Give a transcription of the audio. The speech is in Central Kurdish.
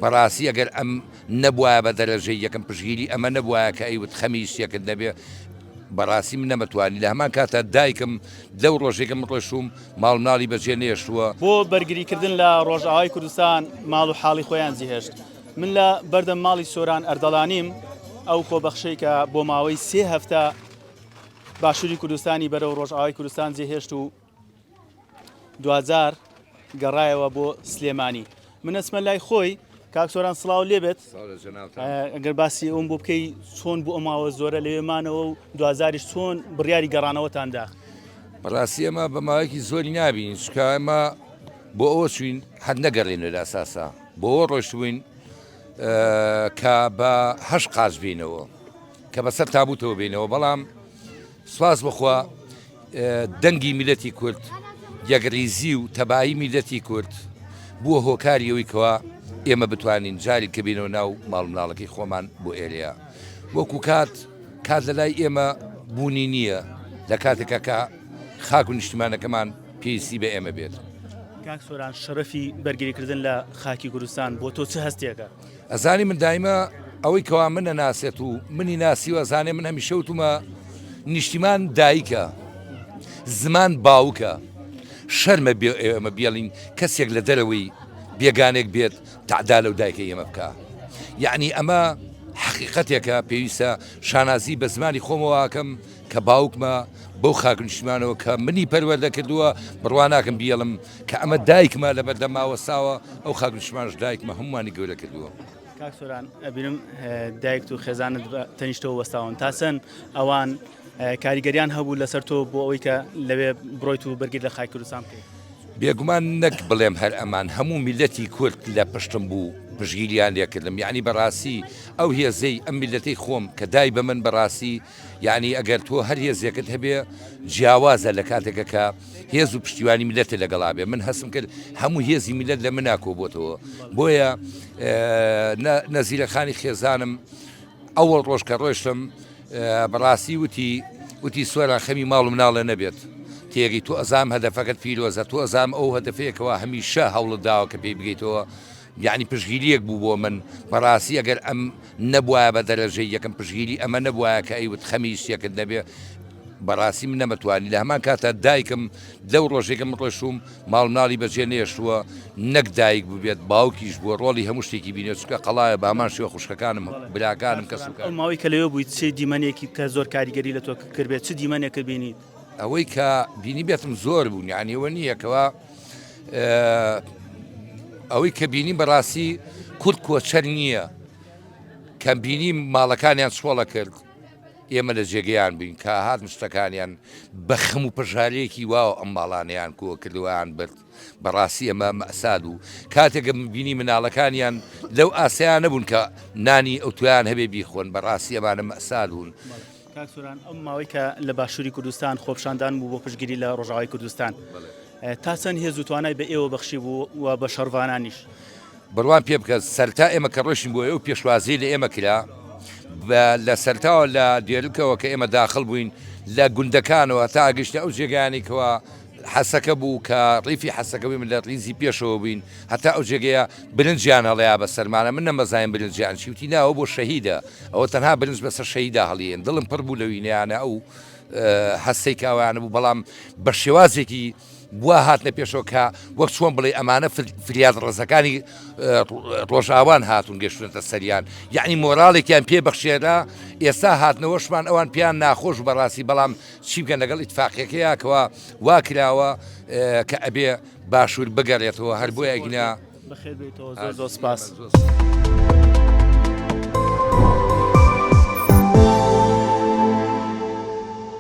بەڕاستی ئەگەر ئەم نەبووە بە دەرەژەی یەکەم پشگیری ئەمە نەبووە کە ئەیوت خەمیشتێکت نەبێ بەڕاستی من نەمەتوانی لە هەمان کاتە دایکم لەو ڕۆژێکم ڕۆشوم ماڵ مناڵی بەجێ نێشتووە بۆ بەرگریکردن لە ڕۆژئاوای کوردستان ماڵ و حاڵی خۆیان جێهێشت. من لە بەردەم ماڵی سۆران ئەردەڵانیم ئەو خۆبەخشەی کە بۆ ماوەی 3 هەفتە باشووری کوردستانی بەرەو ڕۆژئاوای کوردستان جێهێشت و دوجار گەڕایەوە بۆ سلێمانی. من ئەچمە لای خۆی کاک سۆران سڵاو لێبێت ئەگەر باسی ئەوم بۆ بکەی چۆن بۆ ئەماوە زۆرە لەوێمانەوە و دوزاریش چۆن بڕیاری گەڕانەوەتاندا. بەڕاستی ئەمە بە ماوەیەکی زۆری نابین چکە ئەمە بۆ ئەوە چوین هەر نەگەڕێنە لە ئاساسا بۆ ئەوە ڕۆشتوین کە بە هەش قاچ بینەوە کە بەسەر تابوتەوە بینەوە بەڵام سواز بخوا دەنگی میلەتی کورد یەکریزی و تەبایی میلەتی کورد بووە هۆکاریەوەی کەوا ئێمە بتوانین جاری کە بینەوە ناو ماڵ مناڵەکەی خۆمان بۆ ئێریا وەکو کات لە لای ئێمە بوونی نییە لە کاتێکە کە خاک و نیشتیمانەکەمان پێویستی بە ئێمە بێت. کاک سۆران شەرەفی بەرگریکردن لە خاکی کوردستان بۆ تۆ چه هەستێکە؟ ئەزانی من دایمە ئەوەی کەوا منە ناسێت و منی ناسی و ئەزانێ من هەمیشە وتمە نیشتیمان دایکە زمان باوکە شەرمە ئێمە بێڵین کەسێک لە دەرەوەی بێگانێک بێت تعدا لەو دایکە ئێمە بکە. یعنی ئەمە حقیقەتێکە پێویستە شانازی بە زمانی خۆمەوەکەم کە باوکمە بەو خاکنیشتمانەوە کە منی پەروەردە کردووە بڕوان ناکەم بیڵم کە ئەمە دایکمە لە بەردەماوە ساوە ئەو خاکنیشتمانش دایکمە هەمووانی گەورە کردووە. کاک سۆران ئەبینم دایکت و خێزانت تەنیشتەوە وەستاون تاسەن ئەوان کاریگەریان هەبوو لەسەر تۆ بۆ ئەوەی کە لەوێ بڕۆیت و بەرگیت لە خاکی کوردستان بکەیت. بێگومان نەک بڵێم هەر ئەمان هەموو میلەتی کورد لە پشتم بوو پشگیریان لێکردم یعنی بەڕاستی ئەو هێزەی ئەم میلەتەی خۆم کە دای بە من بەڕاستی یعنی ئەگەر تۆ هەر هێزێکت هەبێ جیاوازە لە کاتێکە کە هێز و پشتیوانی میلەتە لەگەڵا بێ من هەستم کرد هەموو هێزی میلەت لە مناکۆ بۆتەوە بۆیە نەزیرەخانی خێزانم ئەوەڵ ڕۆژ کە ڕۆیشتم بەڕاستی وتی سۆران خەمی ماڵ و مناڵە نەبێت تێگەی تۆ ئەزام هەدەفەکەت پیرۆزە تۆ ئەزام ئەو هەدەفەیەکەوە هەمیشە هەوڵت داوە کە پێی بگەیتەوە یعنی پشگیریەک بوو بۆ من بەڕاستی ئەگەر ئەم نەبووە بە دەرەژەی یەکەم پشگیری ئەمە نەبووە کە ئەیوت خەمیشتێکت نەبێ بەڕاستی من نەمەتوانی لە هەمان کاتە دایکم لەو ڕۆژێکم ڕۆشوم ماڵ مناڵی بەجێ نێشتووە نەک دایک ببێت باوکیش بووە ڕۆڵی هەموو شتێکی بینێت چکە قەڵایە بامان شوێ خوشکەکانم براکانم کەسوکە ماوەی کە لەوێ بوویت چه دیمەنێکی کە زۆر کاریگەری لە تۆ کردبێت چه دیمەنێکە بینیت؟ ئەوەی کە بینی بێتم زۆر بوون یعنی ئەوە نییەکەوە ئەوەی کە بینی بەڕاستی کورد کۆچەر نییە کەم بینی ماڵەکانیان سوڵە کرد ئێمە لە جێگەیان بین کە هات شتەکانیان بە خەم و پەژارەیەکی واوە ئەم ماڵانیان کۆ کردویان برد بەڕاستی ئەمە مەساد و کاتێکە بینی مناڵەکانیان لەو ئاسیان نەبوون کە نانی ئەو تویان هەبێ بیخۆن بەڕاستی ئەمانە مەساد بوون. کاک سۆران ئەم ماوەی کە لە باشووری کوردستان خۆپشاندان بوو بۆ پشگیری لە ڕۆژئاوای کوردستان تا چەند هێز و توانای بە ئێوە بەخشی بوو و بە شەڕڤانانیش بڕوان پێ بکە سەرتا ئێمە کە ڕۆشین بۆ ئەو پێشوازی لە ئێمە کرا لە سەرتاوە لە دێرکەوە کە ئێمە داخل بووین لە گوندەکانەوە تا ئەگەشتە ئەو جێگانێکەوە حەسەکە بوو کە ڕیفی حەسەکەوی من لە ڕیزی پێشەوە بووین هەتا ئەو جێگەیە برنجیان هەڵەیە بە سەرمانە من نەمەزانین برنجیان چیوتی ناوە بۆ شەهیدە ئەوە تەنها برنج بەسەر شەهیدا هەڵیێن دڵم پڕ بوو لەوینیانە ئەو هەستەی کاوانە بوو بەڵام بە شێوازێکی بوا هاتنە پێشەوە کە وەک چۆن بڵێ ئەمانە فریاد ڕزەکانی ڕۆژاوان هاتون گەشتونەتە سەریان یعنی مۆراڵێکیان پێ بەخشێرا ئێستا هاتنەوەشمان ئەوان پێیان ناخۆش بەڕاستی بەڵام چی بکەن لەگەڵ ئیتفاقیەکەیە کەوا وا کراوە کە ئەبێ باشوور بگەڕێتەوە هەر بۆیە ئەگینا بەخێر بێتەوە زۆر سپاس.